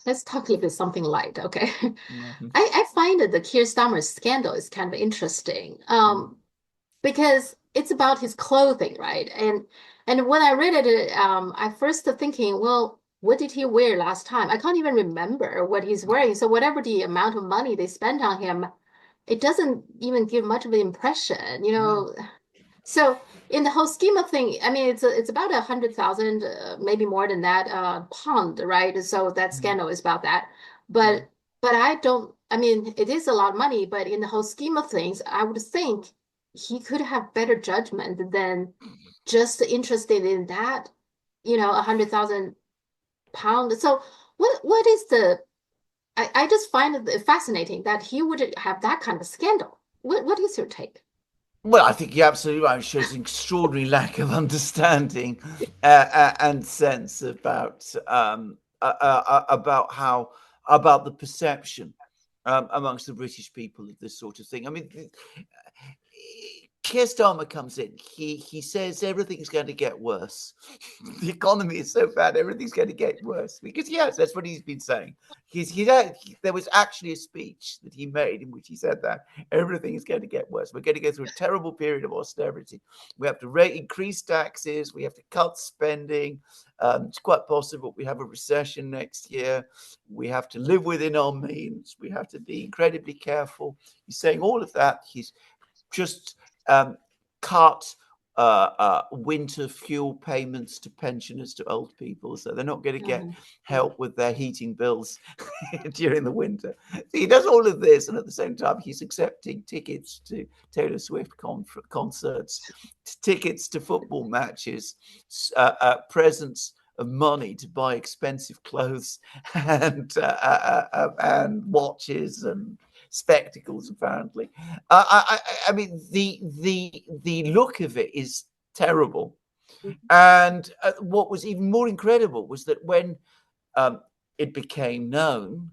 Let's talk a little bit something light, okay? Mhm. I find that the Keir Starmer scandal is kind of interesting, Mm. because it's about his clothing, right? And when I read it, I first thinking, well, what did he wear last time? I can't even remember what he's wearing. So whatever the amount of money they spent on him, it doesn't even give much of an impression, No. So in the whole scheme of thing, I mean, it's about 100,000, maybe more than that, pound, right? So that Mm. scandal is about that. Mm. But I don't. I mean, it is a lot of money, but in the whole scheme of things, I would think he could have better judgment than just interested in that, 100,000 pounds. So what is the? I just find it fascinating that he would have that kind of scandal. What is your take? Well, I think you're absolutely right. It shows an extraordinary lack of understanding and sense about how about the perception amongst the British people of this sort of thing. I mean, Keir Starmer comes in. He says everything's going to get worse. The economy is so bad, everything's going to get worse. Because yes, that's what he's been saying. There was actually a speech that he made in which he said that everything is going to get worse. We're going to go through a terrible period of austerity. We have to increase taxes. We have to cut spending. It's quite possible we have a recession next year. We have to live within our means. We have to be incredibly careful. He's saying all of that. He's just cut winter fuel payments to pensioners, to old people, so they're not going to get Mhm. help with their heating bills during the winter. So he does all of this, and at the same time, he's accepting tickets to Taylor Swift concerts, tickets to football matches, presents of money to buy expensive clothes and watches and spectacles, apparently. I mean, the look of it is terrible. And what was even more incredible was that when um, it became known,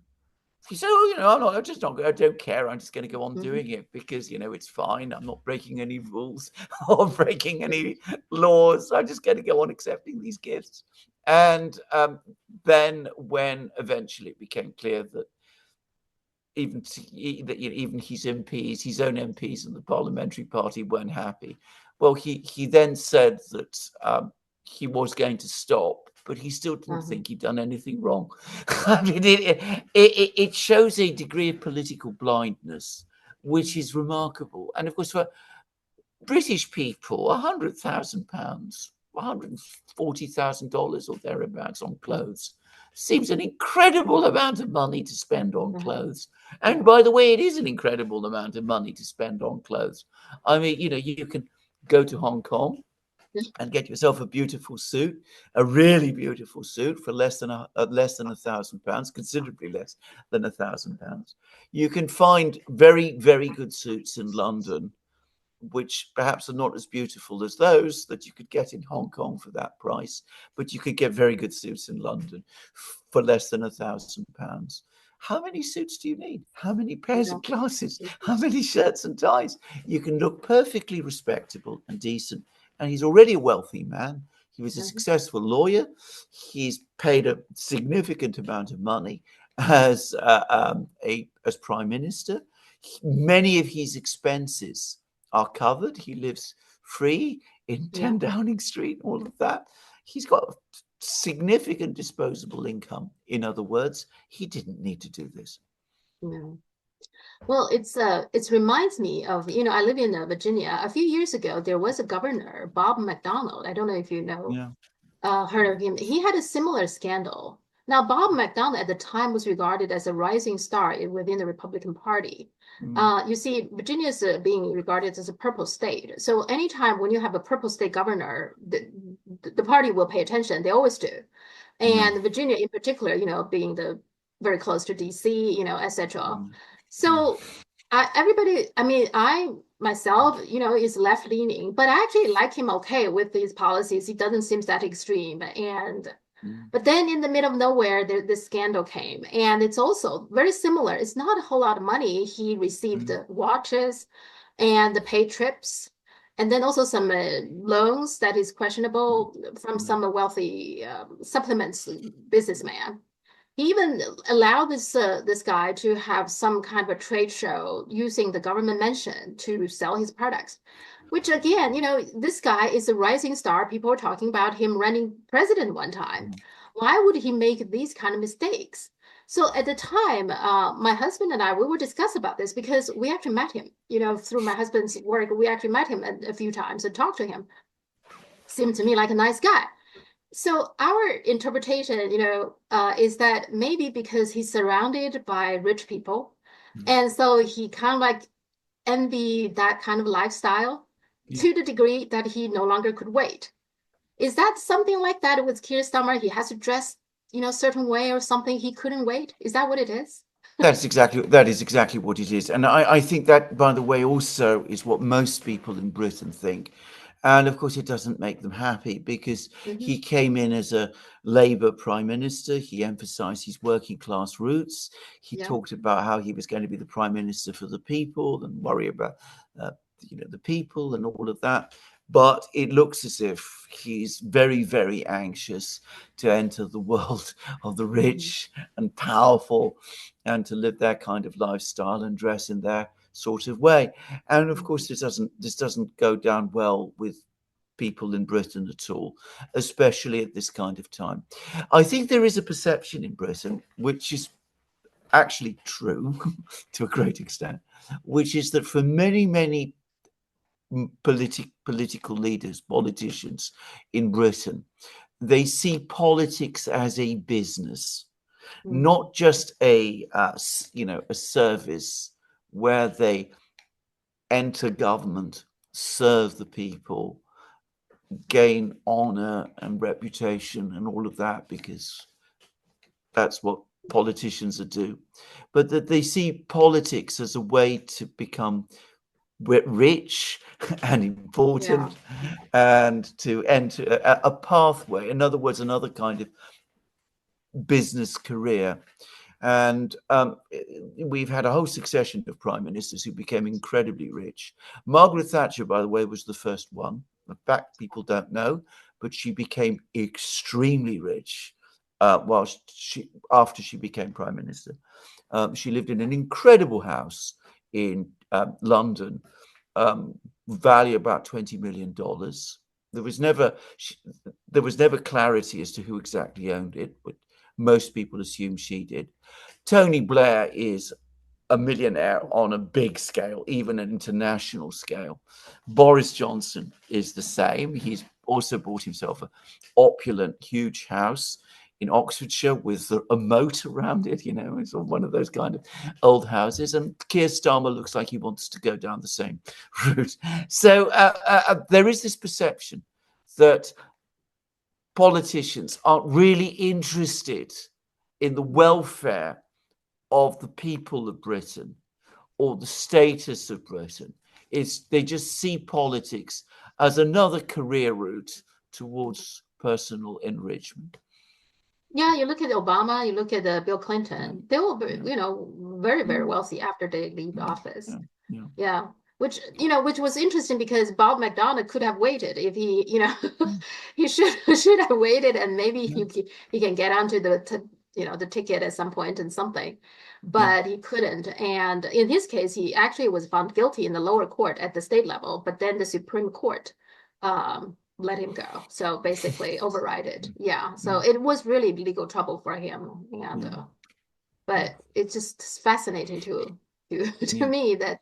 he said, "Oh, I'm just not. I don't care. I'm just going to go on Mhm. doing it because it's fine. I'm not breaking any rules or breaking any laws. I'm just going to go on accepting these gifts." And then, when eventually it became clear that even his MPs, his own MPs in the parliamentary party weren't happy. Well, he then said that he was going to stop, but he still didn't Mhm. think he'd done anything wrong. I mean, it shows a degree of political blindness, which is remarkable. And of course, for British people, £100,000, $140,000 or thereabouts on clothes seems an incredible amount of money to spend on Mhm. clothes. And Yeah. by the way, it is an incredible amount of money to spend on clothes. I mean, you can go to Hong Kong and get yourself a beautiful suit, a really beautiful suit for less than £1,000, considerably less than £1,000. You can find very, very good suits in London which perhaps are not as beautiful as those that you could get in Hong Kong for that price, but you could get very good suits in London for less than £1,000. How many suits do you need? How many pairs Yeah. of glasses? How many shirts and ties? You can look perfectly respectable and decent. And he's already a wealthy man. He was a Mhm. successful lawyer. He's paid a significant amount of money as prime minister. Many of his expenses are covered. He lives free in Yeah. 10 Downing Street, all of that. He's got significant disposable income. In other words, he didn't need to do this. Yeah. Well, it reminds me of, I live in Virginia. A few years ago, there was a governor, Bob McDonnell. I don't know if you know, Yeah. heard of him. He had a similar scandal. Now, Bob McDonnell at the time was regarded as a rising star within the Republican Party. Mm. You see, Virginia is being regarded as a purple state. So anytime when you have a purple state governor, the party will pay attention. They always do. Yeah. And Virginia in particular, being the very close to DC, etc. Mm. Yeah. So everybody, I mean, I myself, is left leaning, but I actually like him okay with these policies. He doesn't seem that extreme. Mm. But then in the middle of nowhere, this scandal came. And it's also very similar. It's not a whole lot of money. He received Mm. watches and the paid trips. And then also some loans that is Mm. questionable from Mm. some wealthy supplements businessman. he even allowed this guy to have some kind of a trade show using the government mention to sell his products. Which again, this guy is a rising star. People are talking about him running president one time. Why would he make these kind of mistakes? So at the time, my husband and I, we would discuss about this because we actually met him, through my husband's work. We actually met him a few times and talked to him. Seemed to me like a nice guy. So our interpretation, is that maybe because he's surrounded by rich people, and so he kind of like envy that kind of lifestyle Yeah. to the degree that he no longer could wait. Is that something like that with Keir Starmer? He has to dress, certain way or something. He couldn't wait. Is that what it is? That is exactly what it is. And I think that, by the way, also is what most people in Britain think. And of course, it doesn't make them happy because Hmm. he came in as a Labour Prime Minister. He emphasised his working class roots. He Yeah. talked about how he was going to be the Prime Minister for the people and worry about, uh, the people and all of that. But it looks as if he's very, very anxious to enter the world of the Hmm. rich and powerful and to live their kind of lifestyle and dress in their sort of way. And of course, this doesn't go down well with people in Britain at all, especially at this kind of time. I think there is a perception in Britain, which is actually true to a great extent, which is that for many, many political leaders, politicians in Britain, they see politics as a business, Hmm. not just a service where they enter government, serve the people, gain honor and reputation and all of that, because that's what politicians do, but that they see politics as a way to become rich and Yeah. important and to enter a pathway, in other words, another kind of business career. And we've had a whole succession of prime ministers who became incredibly rich. Margaret Thatcher, by the way, was the first one. In fact, people don't know, but she became extremely rich after she became prime minister. She lived in an incredible house in London, value about $20 million. There was never there was never clarity as to who exactly owned it, but most people assume she did. Tony Blair is a millionaire on a big scale, even an international scale. Boris Johnson is the same. He's also bought himself an opulent, huge house in Oxfordshire with a moat around it. It's one of those kind of old houses. And Keir Starmer looks like he wants to go down the same route. So there is this perception that politicians aren't really interested in the welfare of the people of Britain or the status of Britain. They just see politics as another career route towards personal enrichment. Yeah, you look at Obama, you look at Bill Yeah, Clinton. They were, yeah, very, very mm, wealthy after they leave yeah, office. yeah, yeah, Yeah, which was interesting because Bob McDonald could have waited if he, mm, he should have waited and maybe yeah, he can get onto the ticket at some point and something, yeah, but he couldn't. And in his case, he actually was found guilty in the lower court at the state level, but then the Supreme Court let him go. So basically override it. Yeah. So yeah, it was really legal trouble for him. And yeah, but it's just fascinating to to yeah, me that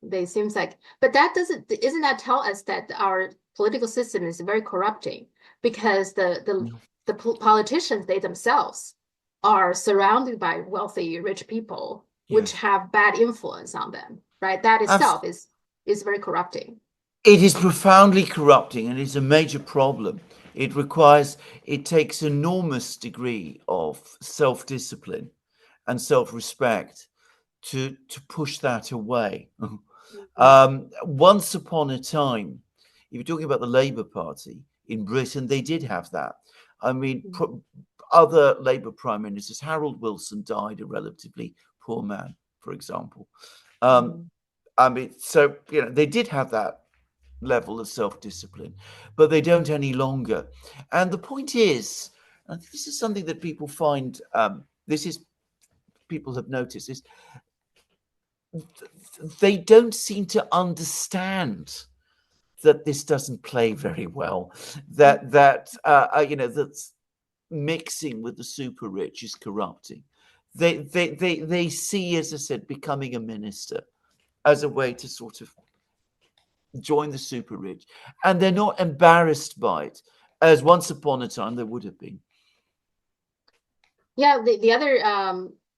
they seems like, but that doesn't that tell us that our political system is very corrupting because yeah. the politicians they themselves are surrounded by wealthy rich people which Yes. have bad influence on them, right? That itself is very corrupting. It is profoundly corrupting and is a major problem. It takes enormous degree of self-discipline and self-respect to push that away. Mhm. Once upon a time, if you're talking about the Labour Party in Britain, they did have that. I mean, other Labour prime ministers, Harold Wilson died a relatively poor man, for example. Um, Mhm. I mean, so they did have that level of self-discipline, but they don't any longer. And the point is, and this is something that people find this is, people have noticed this, they don't seem to understand that this doesn't play very well, that's mixing with the super rich is corrupting. They see, as I said, becoming a minister as a way to sort of join the super rich, and they're not embarrassed by it, as once upon a time they would have been. Yeah, the other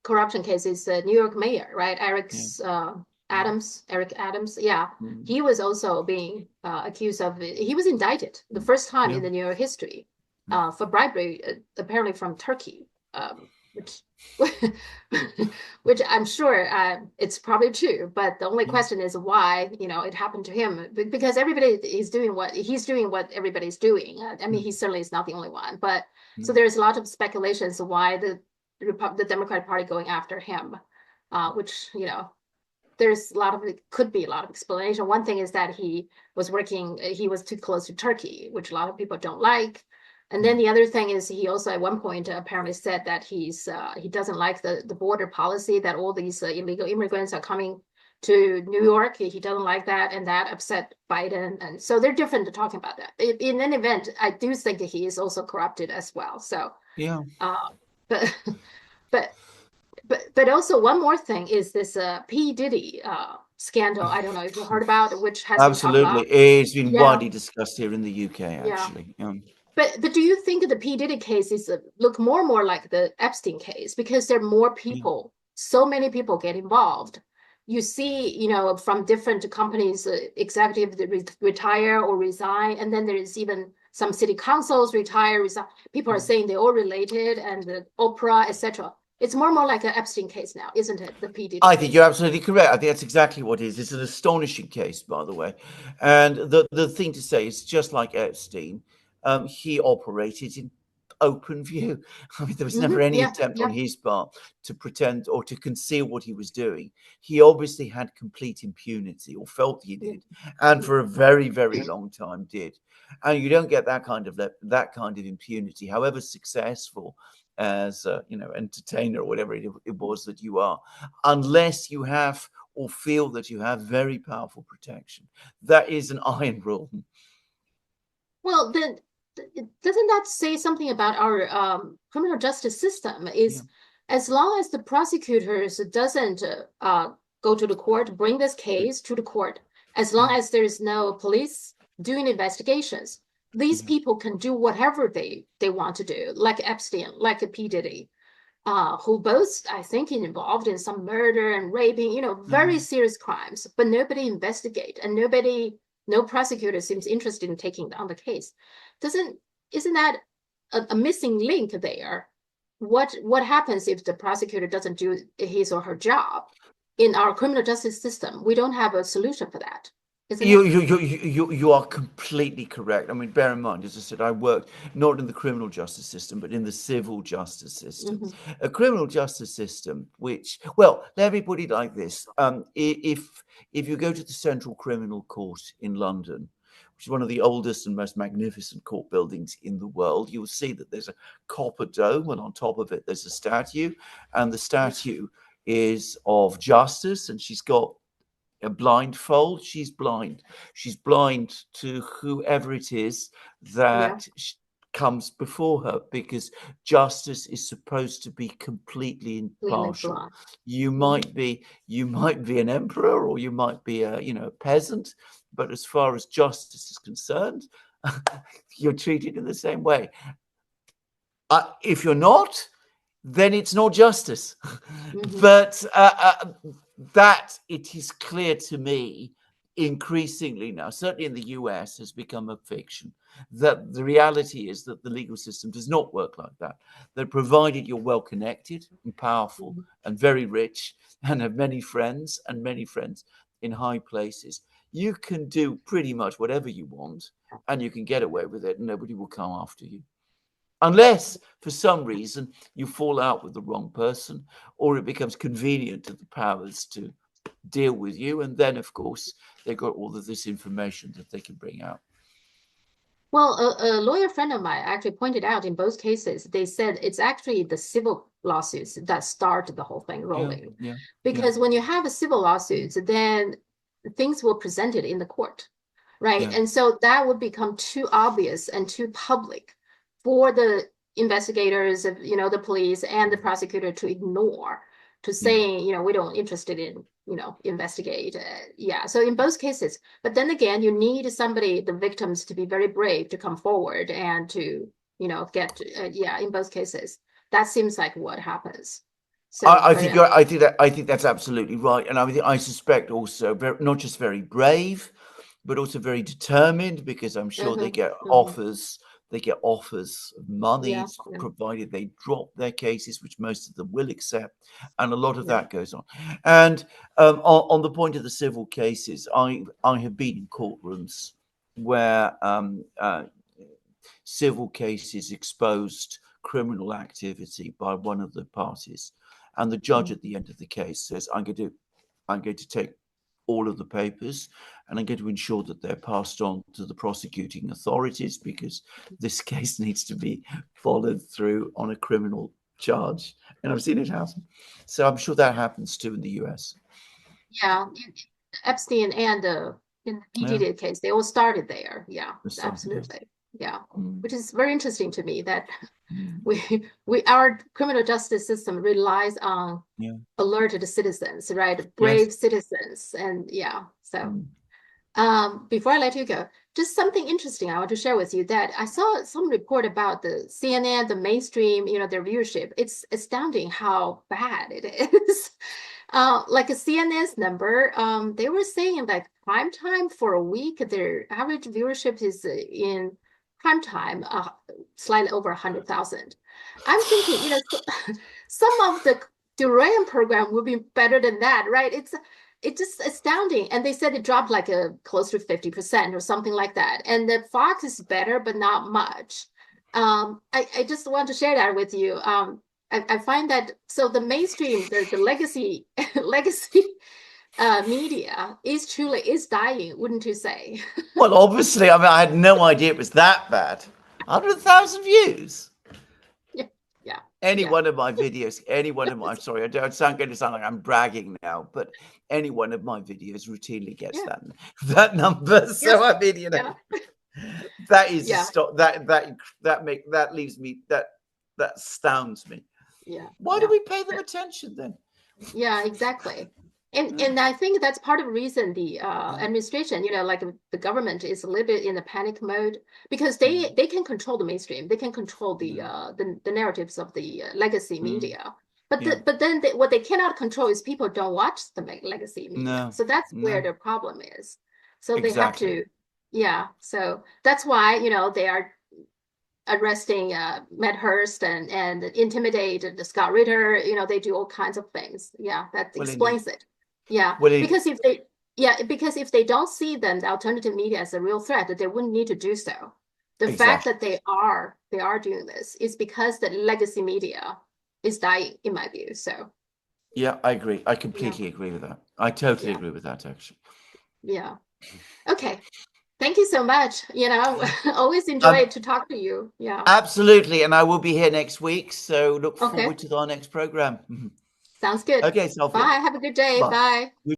corruption case is the New York mayor, right? Yeah. Eric Adams. Yeah, Mm. he was also being accused of. He was indicted the first time Yeah. in the New York history for bribery, apparently from Turkey, which which I'm sure it's probably true. But the only Yeah. question is why it happened to him, because everybody is doing what he's doing, what everybody's doing. I mean, he certainly is not the only one, but. So there's a lot of speculations of why the Democratic Party going after him, which there's could be a lot of explanation. One thing is that he was too close to Turkey, which a lot of people don't like. And then the other thing is he also at one point apparently said that he doesn't like the border policy, that all these illegal immigrants are coming to New York. He doesn't like that, and that upset Biden. And so they're different to talking about that. In any event, I do think that he is also corrupted as well. So, Yeah. but but but also one more thing is this P. Diddy scandal. I don't know if you heard about, which has been talked about. Absolutely. It's been Yeah, widely discussed here in the UK, yeah. actually. But do you think the P. Diddy case is look more and more like the Epstein case, because there are more Yeah. people, so many people get involved. You see, from different companies, executives retire or resign, and then there's even some city councils retire, resign. People are saying they're all related, and the Oprah, etc. It's more and more like an Epstein case now, isn't it? The P. Diddy I think case. you're absolutely correct. I think that's exactly what it is. It's an astonishing case, by the way. And the thing to say is, just like Epstein, he operated in open view. I mean, there was never any Yeah, attempt on yeah, his part to pretend or to conceal what he was doing. He obviously had complete impunity, or felt he yeah. did, and for a very, very long time did. And you don't get that kind of impunity, however successful as entertainer or whatever it was that you are, unless you have or feel that you have very powerful protection. That is an iron rule. Well, then, doesn't that say something about our criminal justice system? Yeah. Is as long as the prosecutors doesn't go to the court, bring this case to the court, as long as there is no police doing investigations, these Yeah. people can do whatever they want to do, like Epstein, like P. Diddy, who both, I think, involved in some murder and raping, very Mhm. serious crimes, but nobody investigate, and no prosecutor seems interested in taking on the case. Doesn't Isn't that a missing link there? What happens if the prosecutor doesn't do his or her job in our criminal justice system? We don't have a solution for that, isn't You, it? you, you, you are completely correct. I mean, bear in mind, as I said, I worked not in the criminal justice system, but in the civil justice system. Mm-hmm. A criminal justice system, which, well, let me put it like this: if you go to the Central Criminal Court in London, which is one of the oldest and most magnificent court buildings in the world, you'll see that there's a copper dome, and on top of it, there's a statue, and the statue is of justice, and she's got a blindfold. She's blind. She's blind to whoever it is Yeah, that comes before her, because justice is supposed to be completely clearly impartial. blonde. You Mm-hmm. might be you might be an emperor, or you might be a peasant, but as far as justice is concerned, you're treated in the same way. If you're not, then it's not justice. Mm-hmm. But that, it is clear to me, increasingly now, certainly in the US, has become a fiction. That the reality is that the legal system does not work like that. That provided you're well connected and powerful Mm-hmm. and very rich and have many friends in high places, you can do pretty much whatever you want, and you can get away with it, and nobody will come after you. Unless, for some reason, you fall out with the wrong person, or it becomes convenient to the powers to deal with you. And then, of course, they've got all of this information that they can bring out. Well, a lawyer friend of mine actually pointed out in both cases, they said it's actually the civil lawsuits that start the whole thing Yeah, rolling. yeah, yeah, Because when you have a civil lawsuits, then things will presented in the court, right? yeah, And so that would become too obvious and too public for the investigators, the police and the prosecutor to ignore, to yeah. saying, we don't interested in, investigate. Yeah. So in both cases, but then again, you need somebody, the victims, to be very brave to come forward and to, get, yeah, in both cases. That seems like what happens. So, I but think you're. I think that's absolutely right, and I suspect also not just very brave, but also very determined, because I'm sure they mhm, get mhm. offers. They get offers of money Yeah, yeah, provided they drop their cases, which most of them will accept, and a lot of yeah. that goes on. And on the point of the civil cases, I have been in courtrooms where civil cases exposed criminal activity by one of the parties, and the judge Mm. at the end of the case says, I'm going to take all of the papers, and I'm going to ensure that they're passed on to the prosecuting authorities, because this case needs to be followed through on a criminal charge. And I've seen it happen. So I'm sure that happens too in the US. Yeah, Epstein and in the Yeah, Diddy case, they all started there. Yeah, it's something. Yeah. absolutely. Yeah, Mm, which is very interesting to me that mm, our criminal justice system relies on yeah. alerted citizens, right? Yes. Brave citizens, and yeah. So, Mm, before I let you go, just something interesting I want to share with you that I saw some report about the CNN, the mainstream, their viewership. It's astounding how bad it is. Like a CNN's number, they were saying like prime time for a week, their average viewership is in prime time, slightly over 100,000. I'm thinking, some of the Duran program will be better than that, right? It's just astounding. And they said it dropped like a close to 50% or something like that. And the Fox is better, but not much. I just want to share that with you. I find that so the mainstream, the legacy legacy media is dying, wouldn't you say? Well, obviously, I mean, I had no idea it was that bad. 100,000 views. Yeah, yeah, Any yeah, one of my videos, any one of my, I'm sorry, I don't sound going to sound like I'm bragging now, but any one of my videos routinely gets yeah, that number. yes, So I mean, yeah, that is a yeah, stop. That leaves me that astounds me. yeah, Why do yeah. we pay them attention then? Yeah, exactly. And Yeah, and I think that's part of the reason the yeah, administration, like the government is a little bit in a panic mode because yeah, they can control the mainstream. They can control yeah, the narratives of the legacy mm, media. But yeah. but then what they cannot control is people don't watch the legacy media. No, So that's where no, the problem is. So they have exactly. to, yeah. So that's why, they are arresting Medhurst and intimidate the Scott Ritter. They do all kinds of things. Yeah, that Well, indeed. explains it. Yeah, Well, because if they don't see them, the alternative media as a real threat, that they wouldn't need to do so. The fact exactly. that they are doing this is because the legacy media is dying, in my view. So Yeah, I agree. I yeah, completely agree with that. I totally yeah, agree with that, actually. yeah. Okay. Thank you so much. Always Um, enjoy to talk to you. Yeah. Absolutely. And I will be here next week. So look Okay. forward to our next program. Sounds good. Okay, Sophia. Bye. Have a good day. Bye. Bye.